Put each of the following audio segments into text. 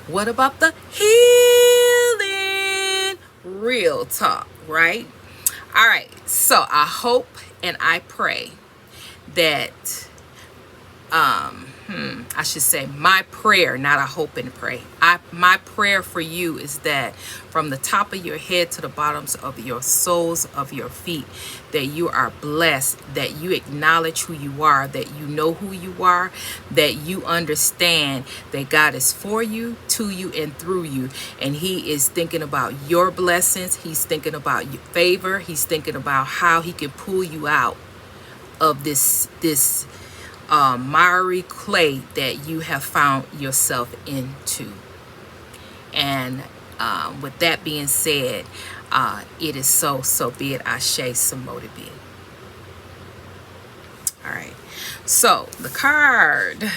What about the healing? Real talk, right? All right. So I hope and I pray that I should say my prayer, not I hope and pray. My prayer for you is that from the top of your head to the bottoms of your soles of your feet, that you are blessed, that you acknowledge who you are, that you know who you are, that you understand that God is for you, to you, and through you. And He is thinking about your blessings. He's thinking about your favor. He's thinking about how He can pull you out of this miry clay that you have found yourself into. And with that being said, it is so be it. Ashe, so mote be. All right. So the card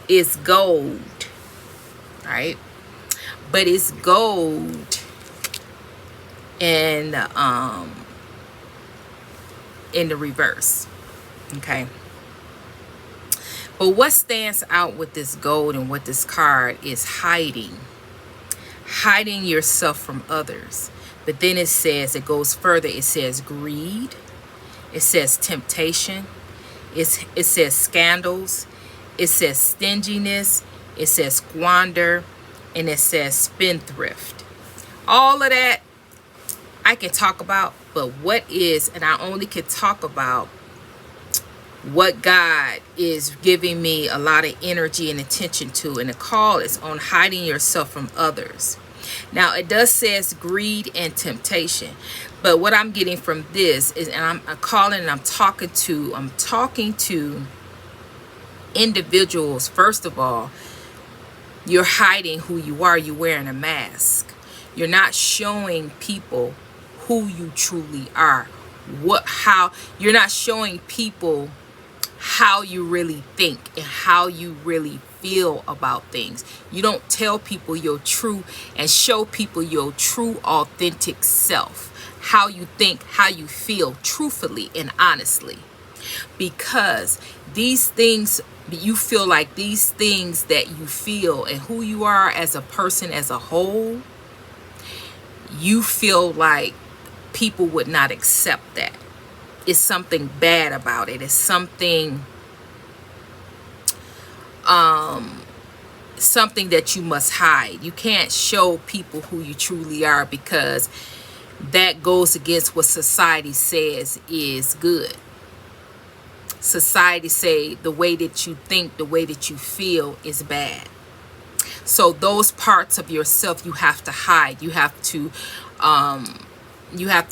is gold, right? But it's gold in the reverse. Okay. But what stands out with this gold and with this card is hiding yourself from others. But then it goes further. It says greed. It says temptation. It says scandals. It says stinginess. It says squander. And it says spendthrift. All of that I can talk about, but and I only can talk about what God is giving me a lot of energy and attention to, and the call is on hiding yourself from others. Now it does says greed and temptation, but what I'm getting from this is, and I'm calling and I'm talking to individuals. First of all, you're hiding who you are. You're wearing a mask. You're not showing people who you truly are. You're not showing people how you really think and how you really feel about things. You don't tell people your true and show people your true authentic self, how you think, how you feel truthfully and honestly. Because these things, you feel like these things that you feel and who you are as a person as a whole, you feel like people would not accept that. It's something bad about it. It's something that you must hide. You can't show people who you truly are, because that goes against what society says is good. Society say the way that you think, the way that you feel is bad. So those parts of yourself you have to hide. You have to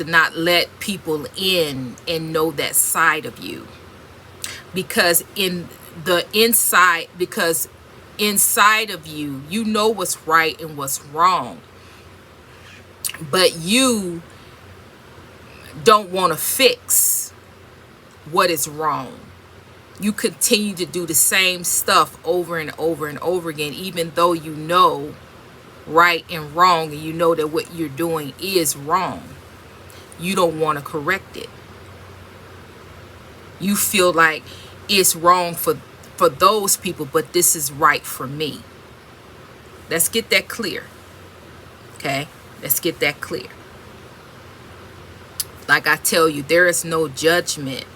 not let people in and know that side of you, because inside of you, you know what's right and what's wrong, but you don't want to fix what is wrong. You continue to do the same stuff over and over and over again, even though you know right and wrong, and you know that what you're doing is wrong. You don't want to correct it. You feel like it's wrong for those people, but this is right for me. Let's get that clear. Okay? Let's get that clear. Like I tell you, there is no judgment.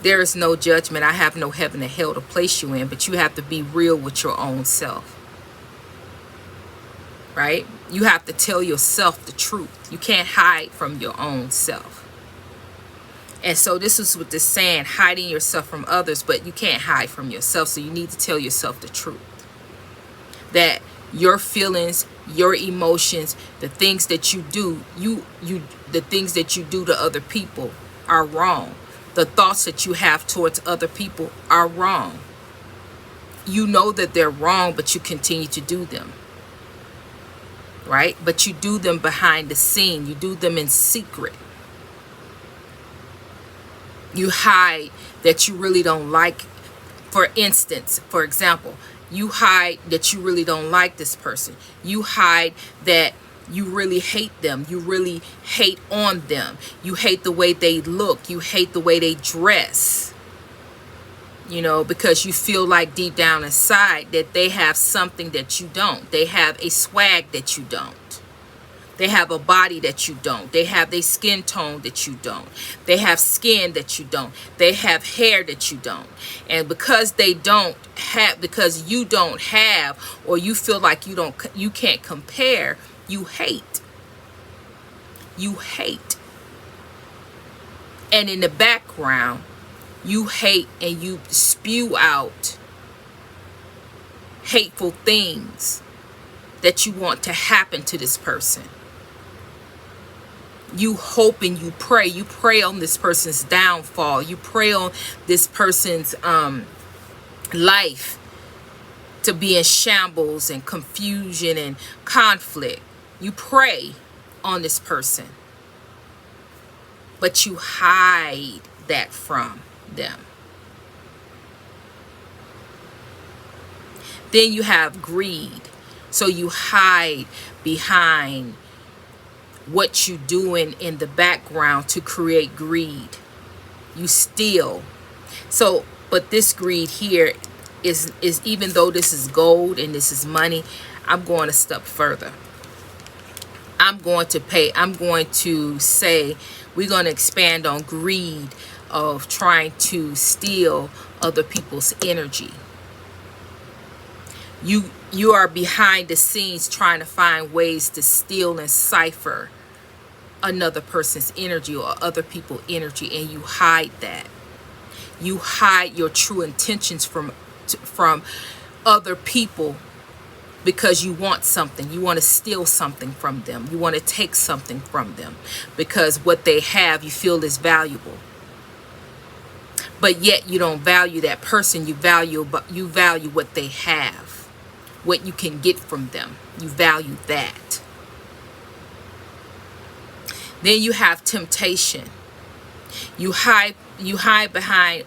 There is no judgment. I have no heaven or hell to place you in, but you have to be real with your own self. Right? You have to tell yourself the truth. You can't hide from your own self. And so this is what this saying, hiding yourself from others, but you can't hide from yourself. So you need to tell yourself the truth. That your feelings, your emotions, the things that you do, the things that you do to other people are wrong. The thoughts that you have towards other people are wrong. You know that they're wrong, but you continue to do them. Right? But you do them behind the scene. You do them in secret. You hide that you really don't like. For example, you hide that you really don't like this person. You hide that you really hate them. You really hate on them. You hate the way they look. You hate the way they dress. You know, because you feel like deep down inside that they have something that you don't. They have a swag that you don't. They have a body that you don't. They have a skin tone that you don't. They have skin that you don't. They have hair that you don't. And because they don't have, because you don't have, or you feel like you can't compare, you hate. You hate. And in the background, you hate and you spew out hateful things that you want to happen to this person. You hope and you pray on this person's downfall. You pray on this person's life to be in shambles and confusion and conflict. You pray on this person, but you hide that from them. Then you have greed. So you hide behind what you doing in the background to create greed. You steal. So, but this greed here is even though this is gold and this is money, I'm going a step further. I'm going to say we're going to expand on greed of trying to steal other people's energy. You are behind the scenes trying to find ways to steal and cipher another person's energy or other people's energy, and you hide that. You hide your true intentions from other people because you want something. You want to steal something from them. You want to take something from them because what they have you feel is valuable. But yet you don't value that person. You value what they have, what you can get from them. You value that. Then you have temptation. You hide behind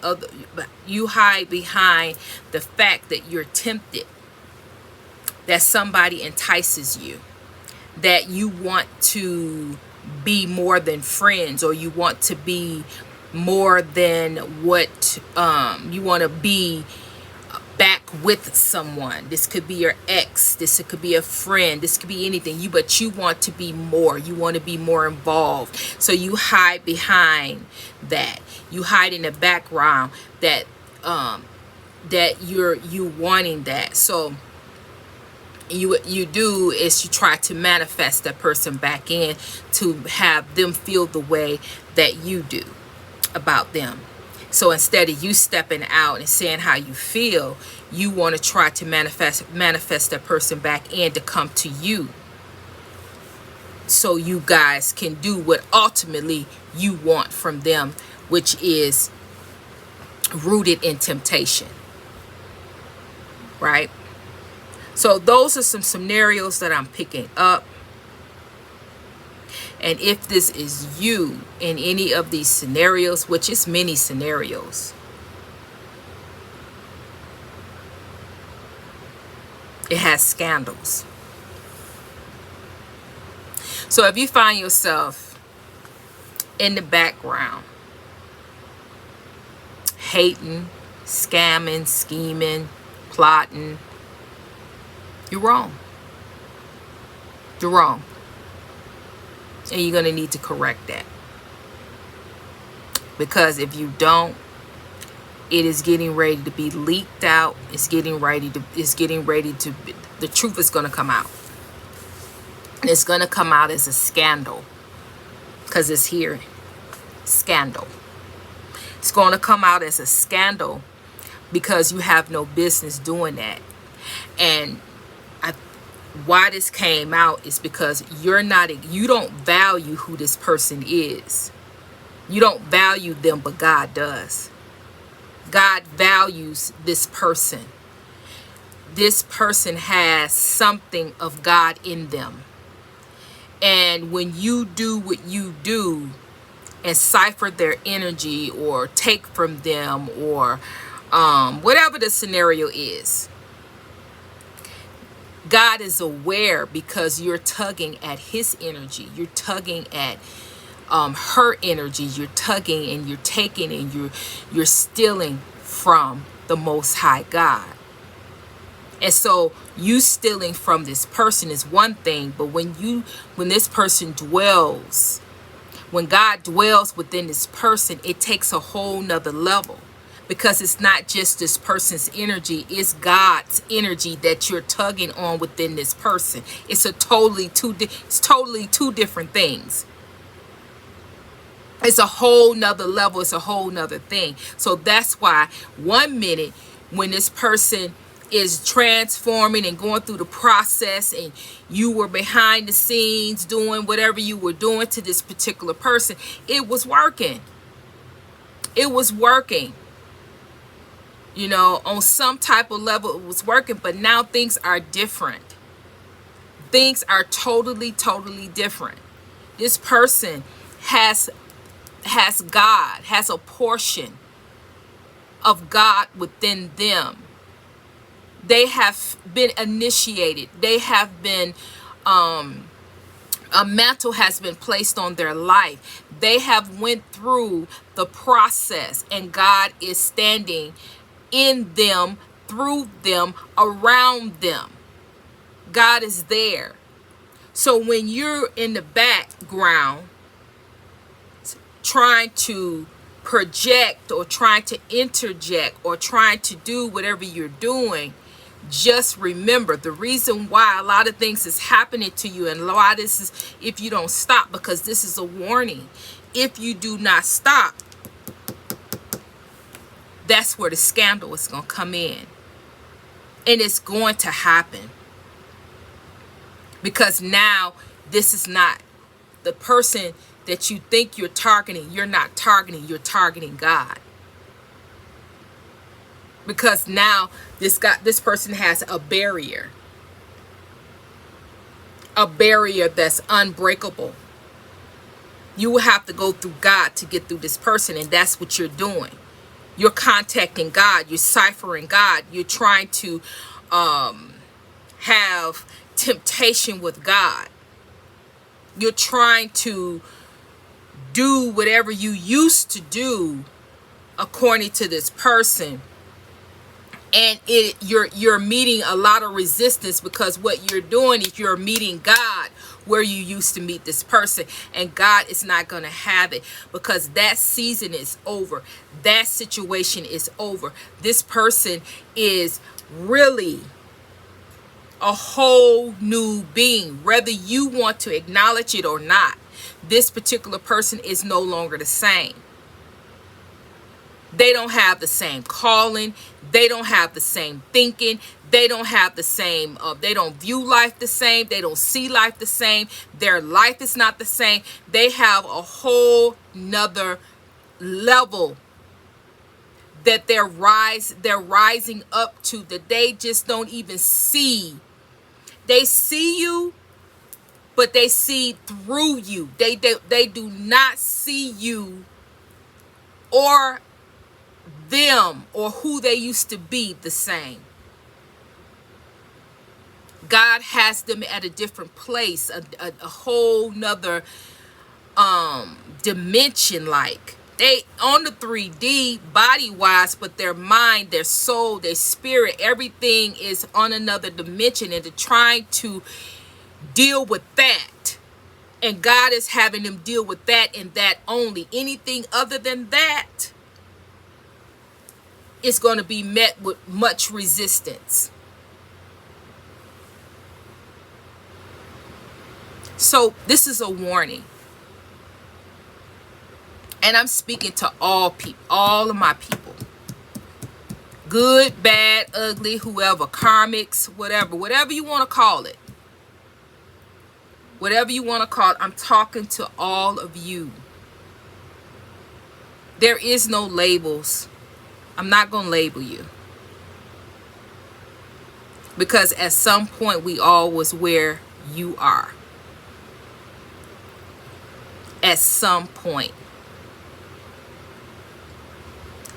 the fact that you're tempted, that somebody entices you, that you want to be more than friends, or you want to be more than what you want to be back with someone. This could be your ex, this could be a friend, this could be anything. But you want to be more. You want to be more involved. So you hide behind that. You hide in the background that you wanting that. So what you do is you try to manifest that person back in to have them feel the way that you do about them. So instead of you stepping out and saying how you feel, you want to try to manifest that person back in to come to you, so you guys can do what ultimately you want from them, which is rooted in temptation. Right? So those are some scenarios that I'm picking up. And if this is you in any of these scenarios, which is many scenarios, it has scandals. So if you find yourself in the background, hating, scamming, scheming, plotting, you're wrong. You're wrong. And you're going to need to correct that. Because if you don't, it is getting ready to be leaked out. It's getting ready to, the truth is going to come out. And it's going to come out as a scandal. Because it's here. Scandal. It's going to come out as a scandal because you have no business doing that. And why this came out is because you don't value who this person is. You don't value them, but God does. God values this person. This person has something of God in them. And when you do what you do and cipher their energy or take from them or whatever the scenario is, God is aware because you're tugging at his energy. You're tugging at her energy. You're tugging and you're taking and you're stealing from the Most High God. And so you stealing from this person is one thing, but when this person dwells, when God dwells within this person, it takes a whole nother level, because it's not just this person's energy, it's God's energy that you're tugging on within this person. It's totally two different things. It's a whole nother level. It's a whole nother thing. So that's why 1 minute when this person is transforming and going through the process, and you were behind the scenes doing whatever you were doing to this particular person, it was working. It was working. You know, on some type of level it was working, but now things are different. Things are totally different. This person has God, has a portion of God within them. They have been initiated. They have been, a mantle has been placed on their life. They have went through the process, and God is standing in them, through them, around them. God is there. So when you're in the background trying to project or trying to interject or trying to do whatever you're doing, just remember the reason why a lot of things is happening to you, and a lot of this is if you don't stop, because this is a warning. If you do not stop, that's where the scandal is going to come in. And it's going to happen. Because now this is not the person that you think you're targeting. You're not targeting. You're targeting God. Because now this person has a barrier. A barrier that's unbreakable. You will have to go through God to get through this person, and that's what you're doing. You're contacting God. You're ciphering God. You're trying to have temptation with God. You're trying to do whatever you used to do according to this person. And you're meeting a lot of resistance, because what you're doing is you're meeting God where you used to meet this person, and God is not going to have it, because that season is over. That situation is over. This person is really a whole new being, whether you want to acknowledge it or not. This particular person is no longer the same. They don't have the same calling. They don't have the same thinking. They don't have the same, they don't view life the same. They don't see life the same. Their life is not the same. They have a whole nother level that they're rising up to, that they just don't even see. They see you, but they see through you. They do not see you or them or who they used to be the same. God has them at a different place, a whole nother dimension. Like they on the 3D body wise, but their mind, their soul, their spirit, everything is on another dimension, and they're trying to deal with that. And God is having them deal with that and that only. Anything other than that is going to be met with much resistance. So this is a warning. And I'm speaking to all people, all of my people. Good, bad, ugly, whoever, karmics, whatever you want to call it. Whatever you want to call it, I'm talking to all of you. There is no labels. I'm not going to label you. Because at some point we all was where you are. At some point.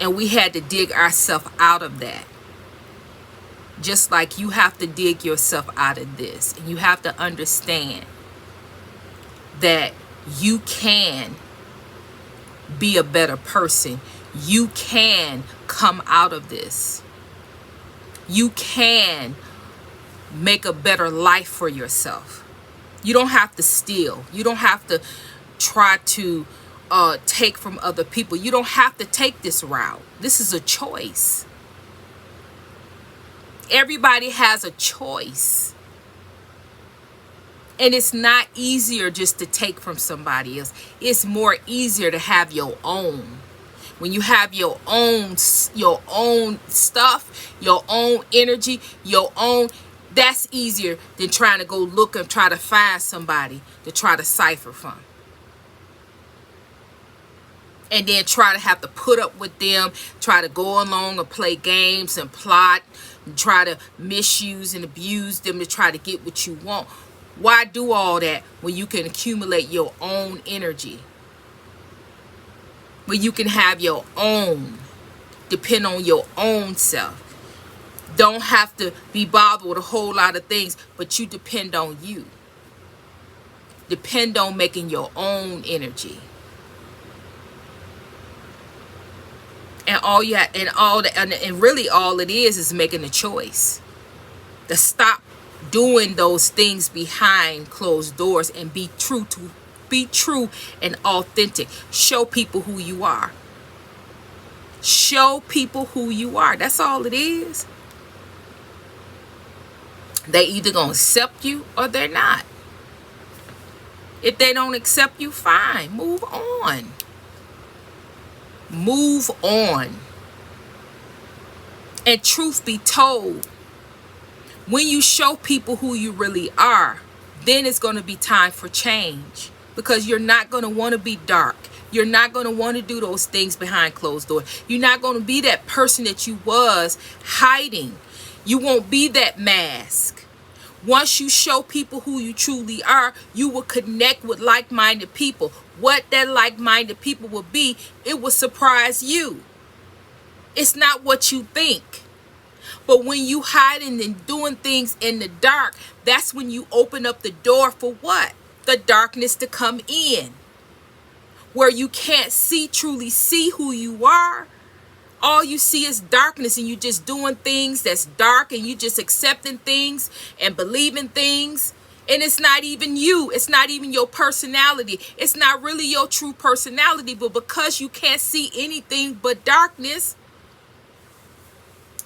And we had to dig ourselves out of that. Just like you have to dig yourself out of this. And you have to understand that you can be a better person. You can come out of this. You can make a better life for yourself. You don't have to steal. You don't have to try to take from other people. You don't have to take this route. This is a choice. Everybody has a choice. And it's not easier just to take from somebody else. It's more easier to have your own. When you have your own stuff, your own energy, your own, that's easier than trying to go look and try to find somebody to try to cipher from. And then try to have to put up with them, try to go along and play games and plot, and try to misuse and abuse them to try to get what you want. Why do all that when you can accumulate your own energy? When you can have your own, depend on your own self. Don't have to be bothered with a whole lot of things, but you depend on you. Depend on making your own energy. And and really all it is making a choice to stop doing those things behind closed doors and be true and authentic. Show people who you are. Show people who you are. That's all it is. They either gonna accept you or they're not. If they don't accept you, fine, move on. Move on. And truth be told, when you show people who you really are, then it's going to be time for change, because you're not going to want to be dark. You're not going to want to do those things behind closed doors. You're not going to be that person that you was hiding. You won't be that mask. Once you show people who you truly are, you will connect with like-minded people. What that like-minded people will be, it will surprise you. It's not what you think. But when you hiding and doing things in the dark, that's when you open up the door for what? The darkness to come in. Where you can't truly see who you are. All you see is darkness, and you just doing things that's dark, and you just accepting things and believing things. And it's not even you. It's not even your personality. It's not really your true personality. But because you can't see anything but darkness,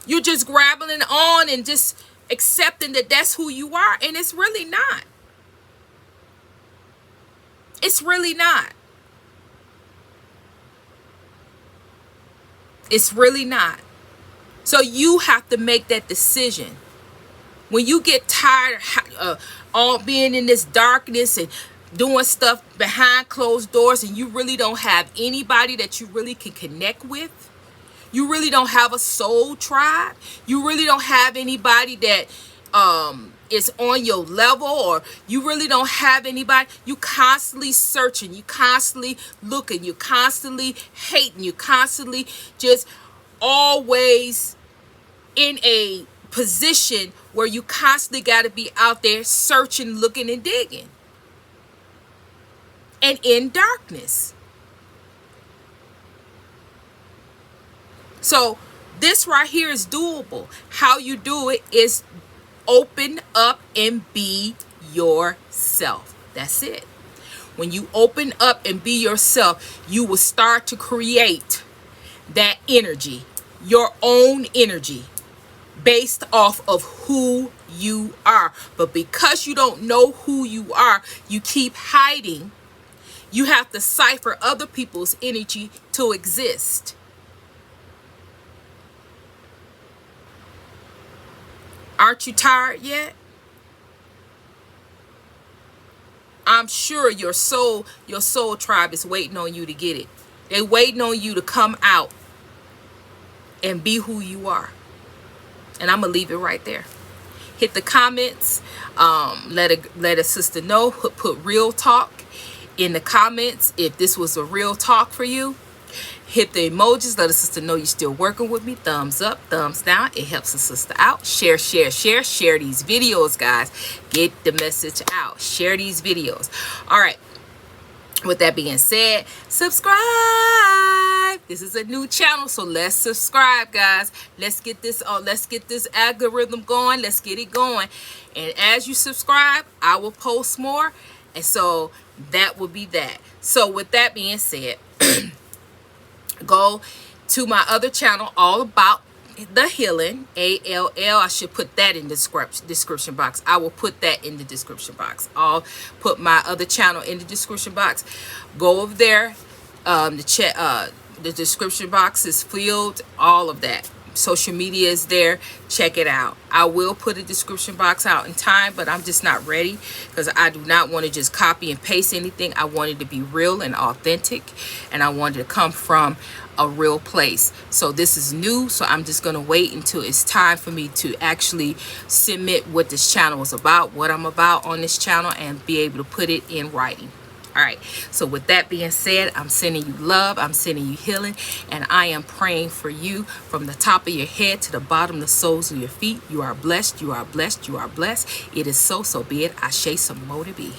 you're just grabbing on and just accepting that that's who you are. And it's really not. It's really not. It's really not. So you have to make that decision. When you get tired of all being in this darkness and doing stuff behind closed doors, and you really don't have anybody that you really can connect with, you really don't have a soul tribe, you really don't have anybody that is on your level, or you really don't have anybody, you constantly searching, you constantly looking, you constantly hating, you constantly just always in a position where you constantly got to be out there searching, looking, and digging, and in darkness. So this right here is doable. How you do it is open up and be yourself. That's it. When you open up and be yourself, you will start to create that energy, your own energy, based off of who you are. But because you don't know who you are, you keep hiding. You have to cipher other people's energy to exist. Aren't you tired yet? I'm sure your soul tribe is waiting on you to get it. They're waiting on you to come out and be who you are. And I'm gonna leave it right there. Hit the comments. Let a sister know. Put real talk in the comments if this was a real talk for you. Hit the emojis. Let a sister know you're still working with me. Thumbs up, thumbs down. It helps a sister out. Share these videos, guys. Get the message out. Share these videos. All right. With that being said, subscribe. This is a new channel, so let's subscribe, guys. Let's get this algorithm going. Let's get it going. And as you subscribe, I will post more. And so that will be that. So with that being said, go to my other channel, all about the healing, ALL. I should put that in the description box. I will put that in the description box. I'll put my other channel in the description box. Go over there. The description box is filled. All of that. Social media is there. Check it out. I will put a description box out in time, but I'm just not ready because I do not want to just copy and paste anything. I want it to be real and authentic, and I want it to come from a real place. So this is new, so I'm just going to wait until it's time for me to actually submit what this channel is about, what I'm about on this channel, and be able to put it in writing. All right, so with that being said, I'm sending you love, I'm sending you healing, and I am praying for you from the top of your head to the bottom of the soles of your feet. You are blessed, you are blessed, you are blessed. It is so, so be it. Ashe, some more to be.